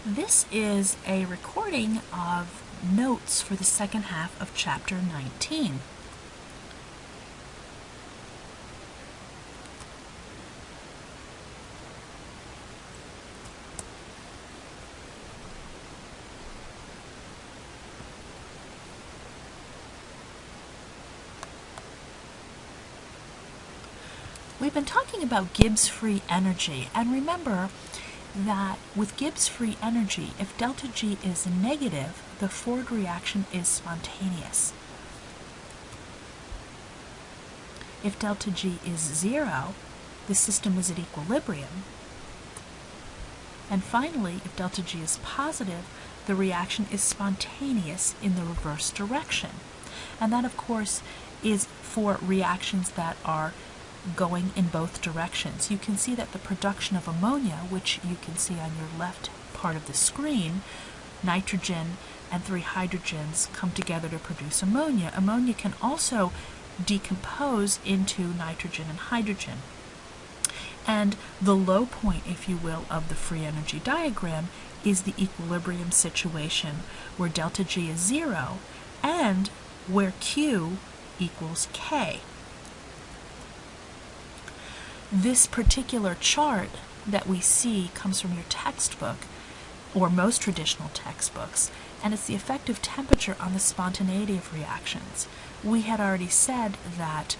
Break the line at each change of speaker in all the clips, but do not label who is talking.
This is a recording of notes for the second half of Chapter 19. We've been talking about Gibbs free energy, and remember that with Gibbs free energy, if delta G is negative, the forward reaction is spontaneous. If delta G is 0, the system is at equilibrium. And finally, if delta G is positive, the reaction is spontaneous in the reverse direction. And that, of course, is for reactions that are going in both directions. You can see that the production of ammonia, which you can see on your left part of the screen, nitrogen and 3 hydrogens come together to produce ammonia. Ammonia can also decompose into nitrogen and hydrogen. And the low point, if you will, of the free energy diagram is the equilibrium situation where delta G is 0 and where Q equals K. This particular chart that we see comes from your textbook, or most traditional textbooks, and it's the effective temperature on the spontaneity of reactions. We had already said that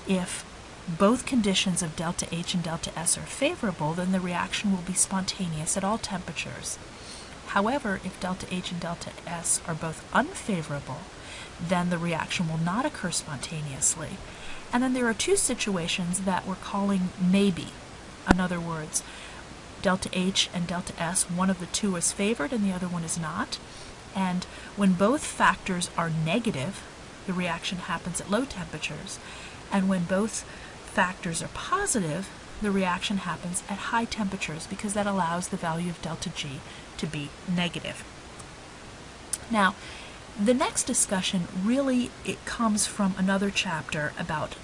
if both conditions of delta H and delta S are favorable, then the reaction will be spontaneous at all temperatures. However, if delta H and delta S are both unfavorable, then the reaction will not occur spontaneously. And then there are two situations that we're calling maybe. In other words, delta H and delta S, one of the two is favored and the other one is not. And when both factors are negative, the reaction happens at low temperatures. And when both factors are positive, the reaction happens at high temperatures because that allows the value of delta G to be negative. Now, the next discussion really, it comes from another chapter about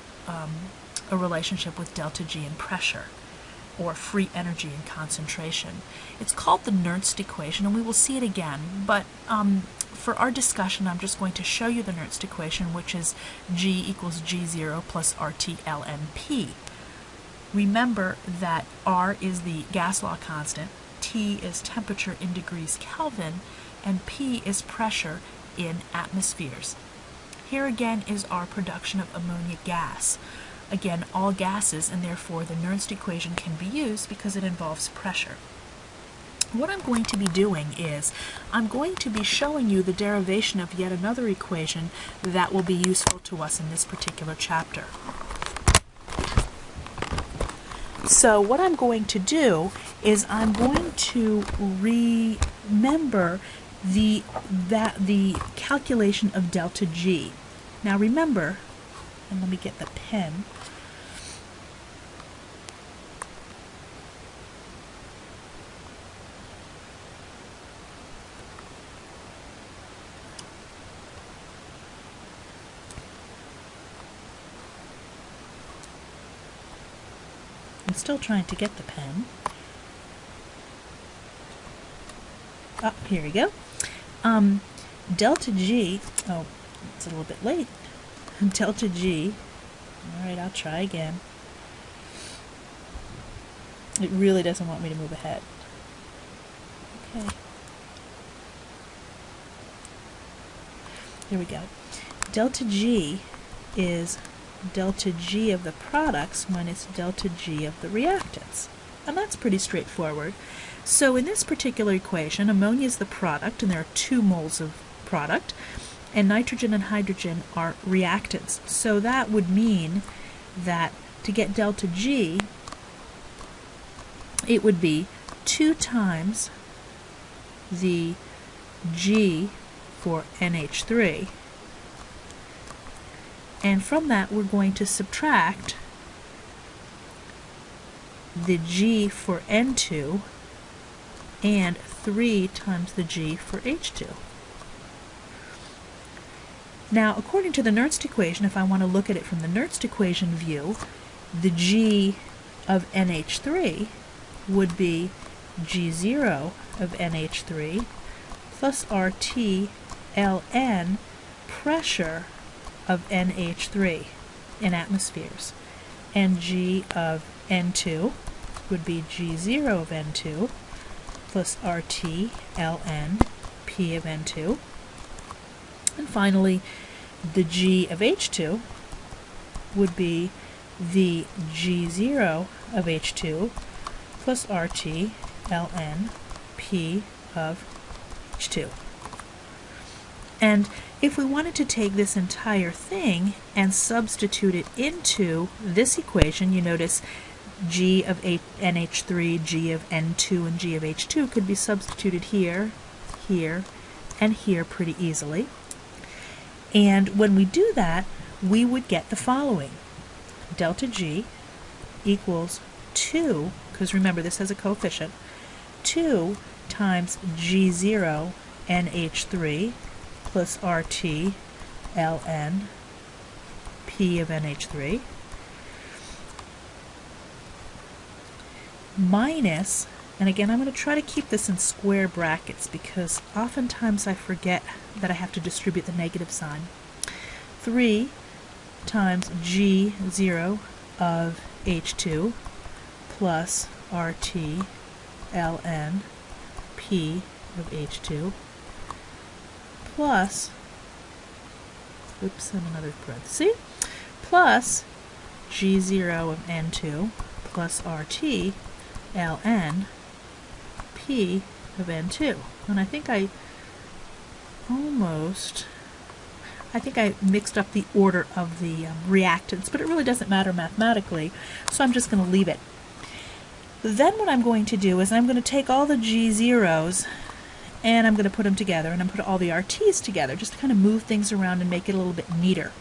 a relationship with delta G and pressure, or free energy and concentration. It's called the Nernst equation, and we will see it again, but for our discussion I'm just going to show you the Nernst equation, which is G equals G0 plus RT ln P. Remember that R is the gas law constant, T is temperature in degrees Kelvin, and P is pressure in atmospheres. Here again is our production of ammonia gas. Again, all gases, and therefore the Nernst equation can be used because it involves pressure. What I'm going to be doing is I'm going to be showing you the derivation of yet another equation that will be useful to us in this particular chapter. So what I'm going to do is I'm going to remember the calculation of delta G. Now remember, and let me get the pen. I'm still trying to get the pen. Oh, here we go. Delta G, oh, it's a little bit late. Delta G, alright, I'll try again. It really doesn't want me to move ahead. Okay. Here we go. Delta G is delta G of the products minus delta G of the reactants. And that's pretty straightforward. So in this particular equation, ammonia is the product, and there are 2 moles of product, and nitrogen and hydrogen are reactants. So that would mean that to get delta G, it would be 2 times the G for NH3. And from that, we're going to subtract the G for N2 and 3 times the G for H2. Now, according to the Nernst equation, if I want to look at it from the Nernst equation view, the G of NH3 would be G0 of NH3 plus RT ln pressure of NH3 in atmospheres. And G of N2 would be G0 of N2 plus RT ln P of N2. And finally, the G of H2 would be the G0 of H2 plus RT ln P of H2. And if we wanted to take this entire thing and substitute it into this equation, you notice G of NH3, G of N2, and G of H2 could be substituted here, here, and here pretty easily. And when we do that, we would get the following. Delta G equals 2, because remember this has a coefficient, 2 times G0 NH3 plus RT ln P of NH3 minus, and again I'm going to try to keep this in square brackets because oftentimes I forget that I have to distribute the negative sign, 3 times G0 of H2 plus RT ln P of H2 plus, oops, and another parenthesis, plus G0 of N2 plus RT ln P of N2. And I think I mixed up the order of the reactants, but it really doesn't matter mathematically, so I'm just going to leave it. Then what I'm going to do is I'm going to take all the G0s and I'm going to put them together, and I'm going to put all the RTs together just to kind of move things around and make it a little bit neater.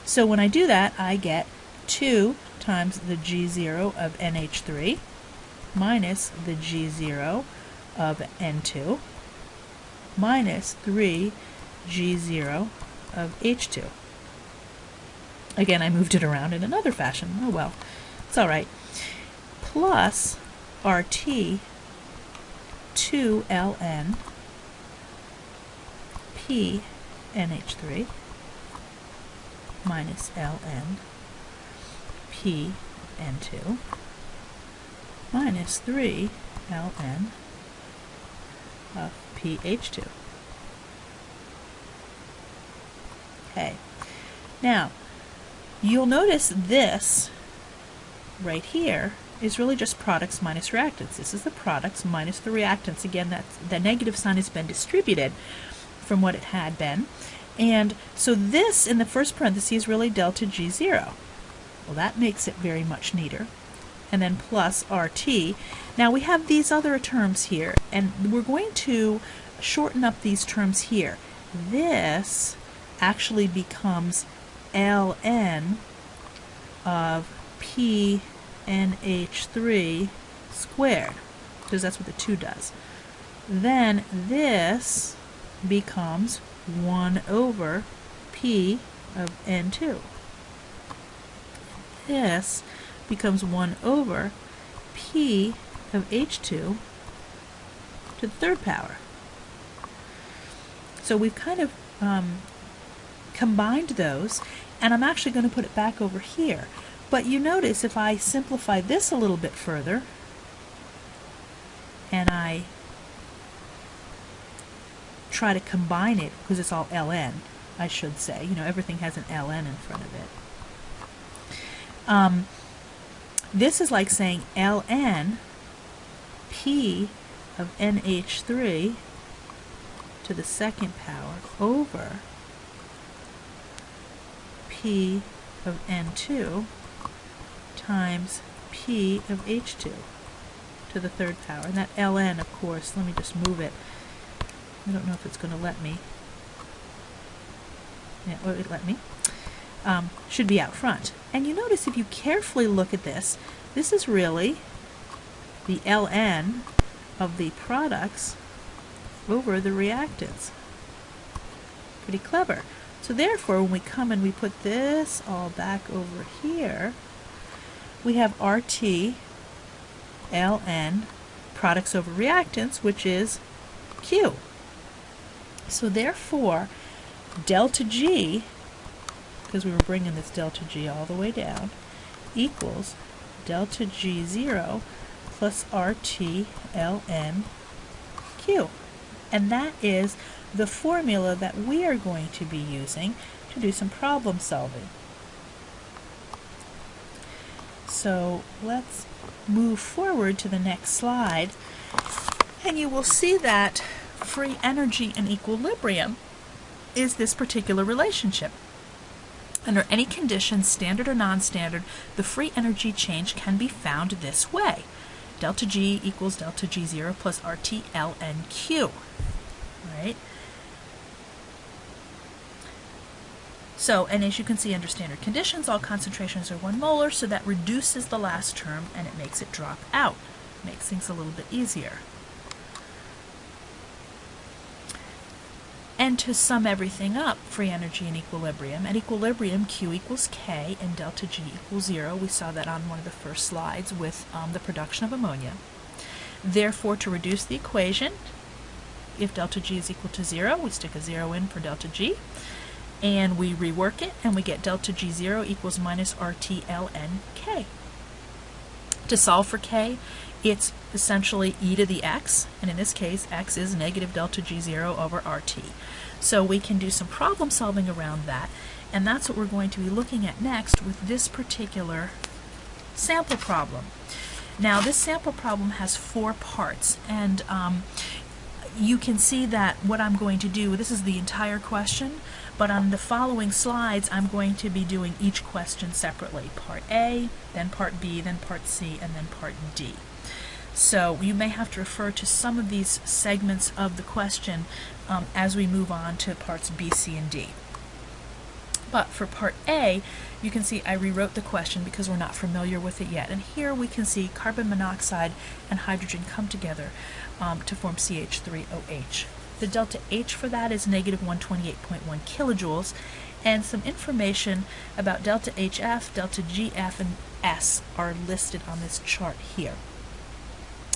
So when I do that, I get 2 times the G0 of NH3 minus the G0 of N2 minus 3 G0 of H2. Again, I moved it around in another fashion. Oh well, it's all right. Plus RT 2 ln P NH3 minus ln P N2 minus 3 ln of PH2. Okay, now you'll notice this right here is really just products minus reactants. This is the products minus the reactants. Again, the negative sign has been distributed from what it had been. And so this in the first parenthesis is really delta G0. Well, that makes it very much neater. And then plus RT. Now we have these other terms here, and we're going to shorten up these terms here. This actually becomes ln of P NH3 squared, because that's what the 2 does. Then this becomes 1 over P of N2. This becomes 1 over P of H2 to the 3rd power. So we've kind of combined those, and I'm actually going to put it back over here. But you notice if I simplify this a little bit further, and I try to combine it, because it's all ln, I should say. You know, everything has an ln in front of it. This is like saying ln P of NH3 to the 2nd power over P of N2 times P of H2 to the 3rd power. And that ln, of course, let me just move it. I don't know if it's going to let me. Yeah, well, it let me. Should be out front. And you notice if you carefully look at this, this is really the ln of the products over the reactants. Pretty clever. So therefore, when we come and we put this all back over here, we have RT ln products over reactants, which is Q. So therefore, delta G, because we were bringing this delta G all the way down, equals delta G0 plus RT ln Q. And that is the formula that we are going to be using to do some problem solving. So let's move forward to the next slide, and you will see that free energy in equilibrium is this particular relationship. Under any conditions, standard or non-standard, the free energy change can be found this way. Delta G equals delta G0 plus RT ln Q. Right? So, and as you can see under standard conditions, all concentrations are 1 molar, so that reduces the last term and it makes it drop out. Makes things a little bit easier. And to sum everything up, free energy in equilibrium. At equilibrium, Q equals K and delta G equals 0. We saw that on one of the first slides with the production of ammonia. Therefore, to reduce the equation, if delta G is equal to 0, we stick a 0 in for delta G, and we rework it, and we get delta G0 equals minus RT ln K. To solve for K, it's essentially e to the x, and in this case, x is negative delta G0 over RT. So we can do some problem solving around that, and that's what we're going to be looking at next with this particular sample problem. Now, this sample problem has 4 parts, and you can see that what I'm going to do, this is the entire question, but on the following slides I'm going to be doing each question separately. Part A, then Part B, then Part C, and then Part D. So you may have to refer to some of these segments of the question as we move on to parts B, C, and D. But for Part A, you can see I rewrote the question because we're not familiar with it yet. And here we can see carbon monoxide and hydrogen come together to form CH3OH. The delta H for that is negative 128.1 kilojoules. And some information about delta HF, delta GF, and S are listed on this chart here.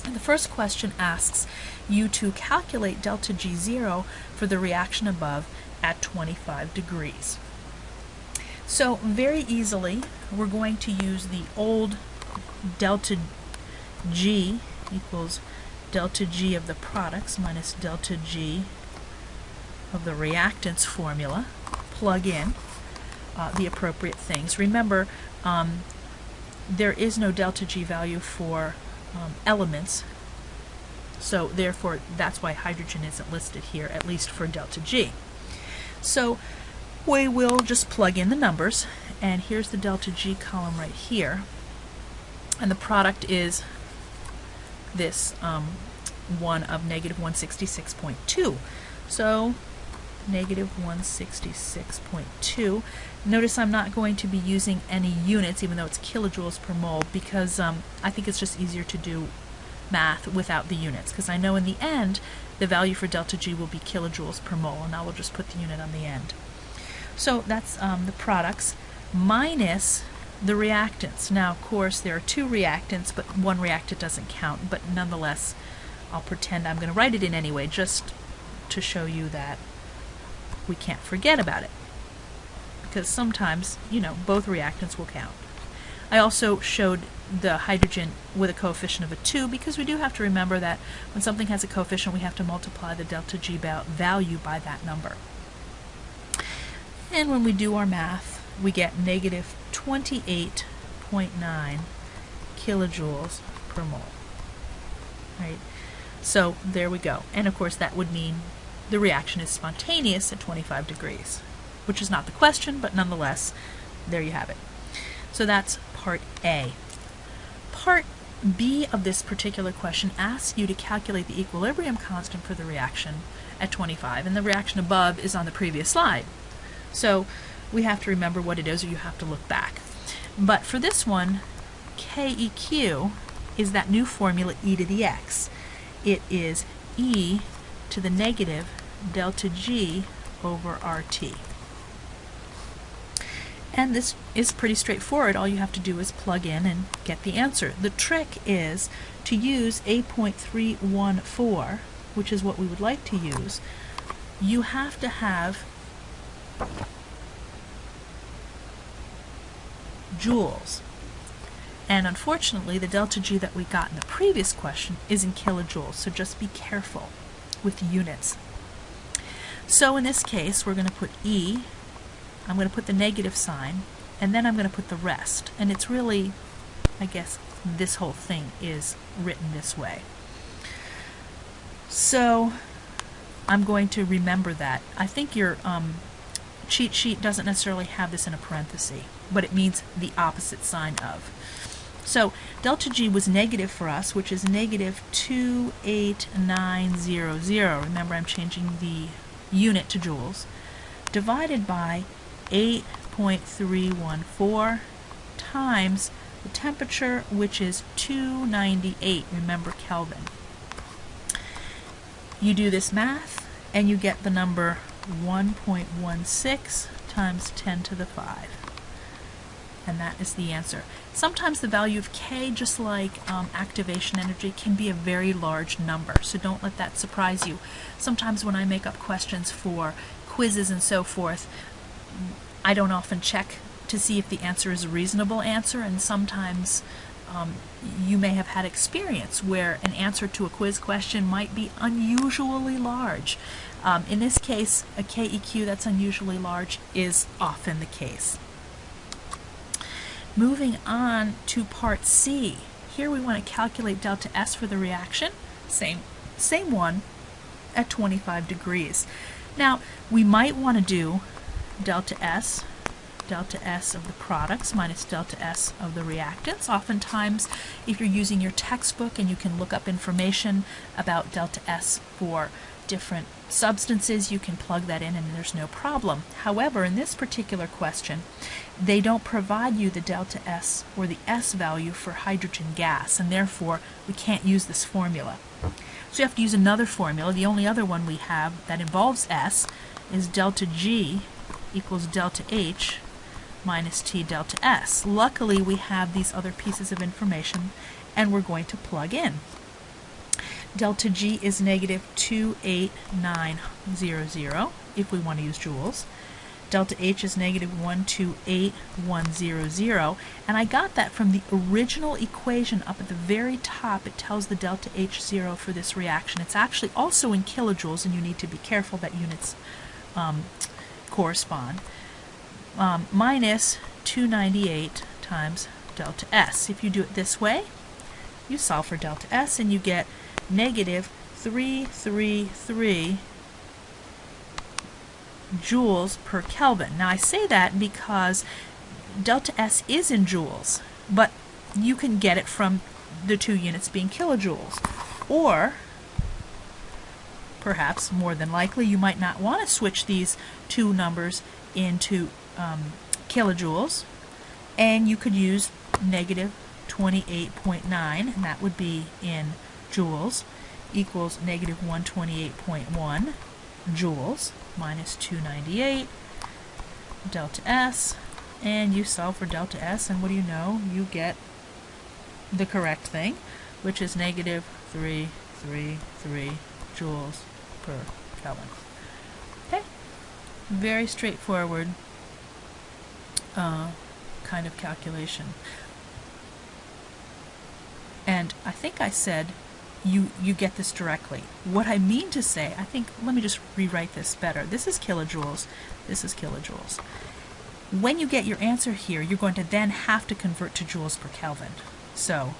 And the first question asks you to calculate delta G0 for the reaction above at 25 degrees. So very easily, we're going to use the old delta G equals delta G of the products minus delta G of the reactants formula. Plug in the appropriate things. Remember, there is no delta G value for elements, so therefore that's why hydrogen isn't listed here, at least for delta G. So we will just plug in the numbers, and here's the delta G column right here, and the product is this one of negative 166.2. So negative 166.2. Notice I'm not going to be using any units, even though it's kilojoules per mole, because I think it's just easier to do math without the units, because I know in the end the value for delta G will be kilojoules per mole, and I will just put the unit on the end. So that's the products minus the reactants. Now, of course, there are 2 reactants, but one reactant doesn't count, but nonetheless, I'll pretend I'm going to write it in anyway, just to show you that we can't forget about it, because sometimes, you know, both reactants will count. I also showed the hydrogen with a coefficient of a 2, because we do have to remember that when something has a coefficient, we have to multiply the delta G value by that number. And when we do our math, we get negative 28.9 kilojoules per mole. Right? So there we go. And of course that would mean the reaction is spontaneous at 25 degrees, which is not the question, but nonetheless, there you have it. So that's part A. Part B of this particular question asks you to calculate the equilibrium constant for the reaction at 25, and the reaction above is on the previous slide. So we have to remember what it is, or you have to look back. But for this one, KEQ is that new formula e to the x. It is e to the negative delta G over RT. And this is pretty straightforward. All you have to do is plug in and get the answer. The trick is to use 8.314, which is what we would like to use. You have to have joules. And unfortunately, the delta G that we got in the previous question is in kilojoules, so just be careful with units. So in this case, we're going to put E, I'm going to put the negative sign, and then I'm going to put the rest. And it's really, I guess, this whole thing is written this way. So I'm going to remember that. I think your cheat sheet doesn't necessarily have this in a parenthesis, but it means the opposite sign of. So delta G was negative for us, which is negative 28900. Remember, I'm changing the unit to joules, divided by 8.314 times the temperature, which is 298. Remember Kelvin. You do this math, and you get the number 1.16 times 10 to the 5. And that is the answer. Sometimes the value of K, just like activation energy, can be a very large number, so don't let that surprise you. Sometimes when I make up questions for quizzes and so forth, I don't often check to see if the answer is a reasonable answer, and sometimes you may have had experience where an answer to a quiz question might be unusually large. In this case, a KEQ that's unusually large is often the case. Moving on to part C. Here we want to calculate delta S for the reaction. Same one at 25 degrees. Now, we might want to do delta S of the products minus delta S of the reactants. Oftentimes, if you're using your textbook and you can look up information about delta S for different substances, you can plug that in and there's no problem. However, in this particular question, they don't provide you the delta S or the S value for hydrogen gas, and therefore we can't use this formula. So you have to use another formula. The only other one we have that involves S is delta G equals delta H minus T delta S. Luckily, we have these other pieces of information, and we're going to plug in. Delta G is negative 28900 if we want to use joules. Delta H is negative 128100, and I got that from the original equation up at the very top. It tells the delta H0 for this reaction. It's actually also in kilojoules, and you need to be careful that units correspond. Minus 298 times delta S. If you do it this way, you solve for delta S and you get negative 333 joules per Kelvin. Now I say that because delta S is in joules, but you can get it from the two units being kilojoules. Or perhaps, more than likely, you might not want to switch these two numbers into kilojoules, and you could use negative 28.9, and that would be in joules, equals negative 128.1 joules minus 298 delta S, and you solve for delta S, and what do you know? You get the correct thing, which is negative 333 joules per Kelvin. Okay? Very straightforward kind of calculation. And I think I said you get this directly. What I mean to say, let me just rewrite this better. This is kilojoules, this is kilojoules. When you get your answer here, you're going to then have to convert to joules per Kelvin. So,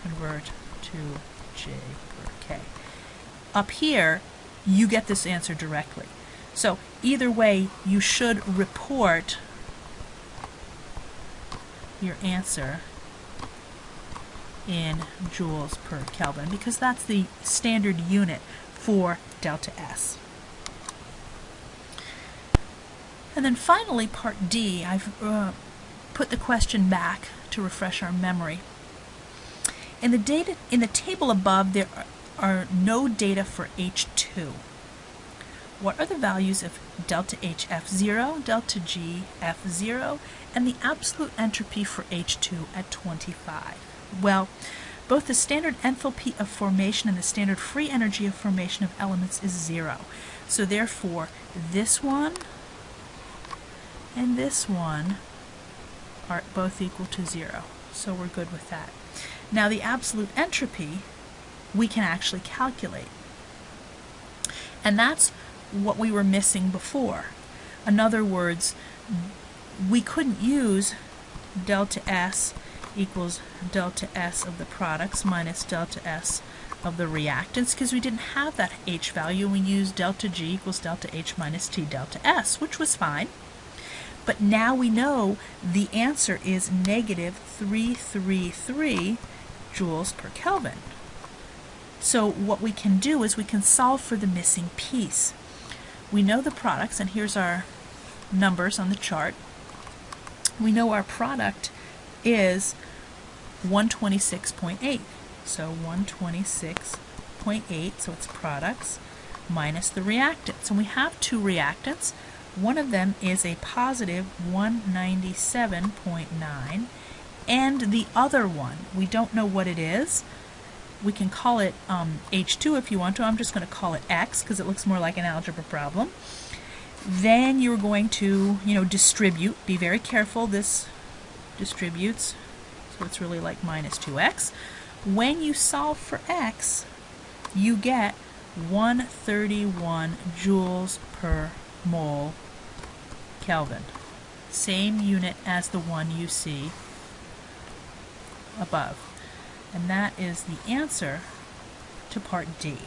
convert to J per K. Up here, you get this answer directly. So, either way, you should report your answer in joules per Kelvin, because that's the standard unit for delta S. And then finally, part D, I've put the question back to refresh our memory. In the table above, there are no data for H2. what are the values of delta HF0, delta GF0, and the absolute entropy for H2 at 25? Well, both the standard enthalpy of formation and the standard free energy of formation of elements is 0. So therefore, this one and this one are both equal to 0. So we're good with that. Now the absolute entropy we can actually calculate. And that's what we were missing before. In other words, we couldn't use delta S equals delta S of the products minus delta S of the reactants, because we didn't have that H value. We used delta G equals delta H minus T delta S, which was fine. But now we know the answer is negative 333 joules per Kelvin. So what we can do is we can solve for the missing piece. We know the products, and here's our numbers on the chart. We know our product is 126.8. So 126.8, so it's products minus the reactants. And we have two reactants. One of them is a positive 197.9, and the other one, we don't know what it is. We can call it H2 if you want to. I'm just going to call it X because it looks more like an algebra problem. Then you're going to, distribute. Be very careful. This distributes, so it's really like minus 2x. When you solve for x, you get 131 joules per mole Kelvin. Same unit as the one you see above. And that is the answer to part D.